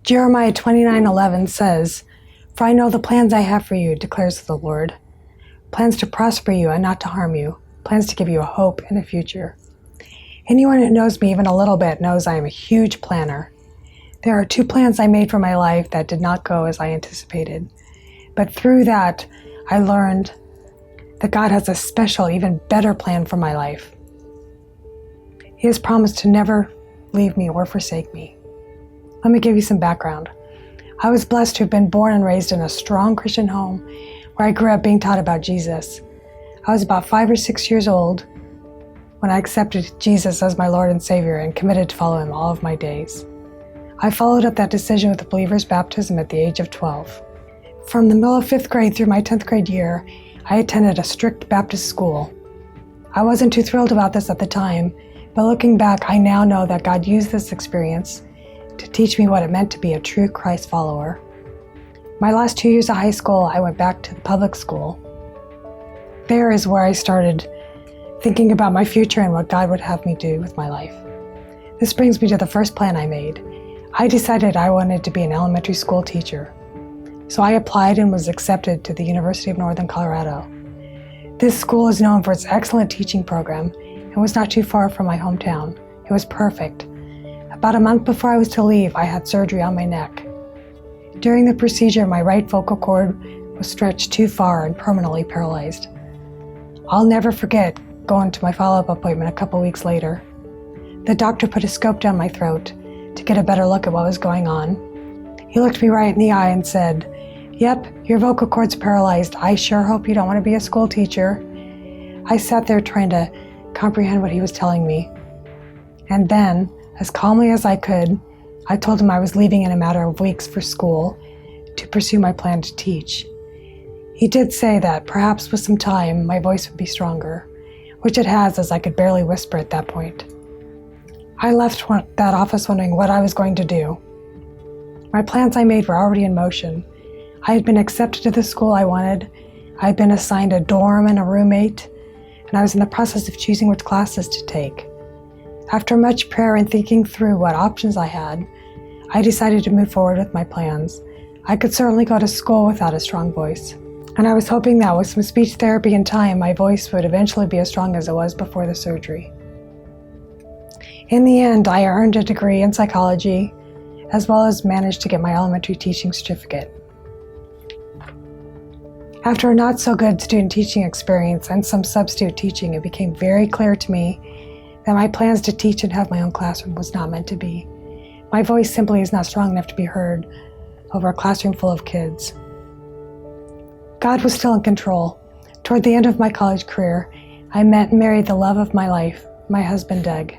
Jeremiah 29:11 says, "For I know the plans I have for you, declares the Lord. Plans to prosper you and not to harm you. Plans to give you a hope and a future." Anyone who knows me even a little bit knows I am a huge planner. There are 2 plans I made for my life that did not go as I anticipated. But through that, I learned that God has a special, even better plan for my life. He has promised to never leave me or forsake me. Let me give you some background. I was blessed to have been born and raised in a strong Christian home where I grew up being taught about Jesus. I was about 5 or 6 years old when I accepted Jesus as my Lord and Savior and committed to follow Him all of my days. I followed up that decision with a believer's baptism at the age of 12. From the middle of 5th grade through my 10th grade year, I attended a strict Baptist school. I wasn't too thrilled about this at the time, but looking back, I now know that God used this experience to teach me what it meant to be a true Christ follower. My last 2 years of high school, I went back to the public school. There is where I started thinking about my future and what God would have me do with my life. This brings me to the first plan I made. I decided I wanted to be an elementary school teacher. So I applied and was accepted to the University of Northern Colorado. This school is known for its excellent teaching program and was not too far from my hometown. It was perfect. About a month before I was to leave, I had surgery on my neck. During the procedure, my right vocal cord was stretched too far and permanently paralyzed. I'll never forget going to my follow-up appointment a couple weeks later. The doctor put a scope down my throat to get a better look at what was going on. He looked me right in the eye and said, "Yep, your vocal cord's paralyzed. I sure hope you don't want to be a school teacher." I sat there trying to comprehend what he was telling me. And then, as calmly as I could, I told him I was leaving in a matter of weeks for school to pursue my plan to teach. He did say that perhaps with some time my voice would be stronger, which it has, as I could barely whisper at that point. I left that office wondering what I was going to do. My plans I made were already in motion. I had been accepted to the school I wanted. I had been assigned a dorm and a roommate, and I was in the process of choosing which classes to take. After much prayer and thinking through what options I had, I decided to move forward with my plans. I could certainly go to school without a strong voice, and I was hoping that with some speech therapy and time, my voice would eventually be as strong as it was before the surgery. In the end, I earned a degree in psychology, as well as managed to get my elementary teaching certificate. After a not-so-good student teaching experience and some substitute teaching, it became very clear to me that my plans to teach and have my own classroom was not meant to be. My voice simply is not strong enough to be heard over a classroom full of kids. God was still in control. Toward the end of my college career, I met and married the love of my life, my husband Doug.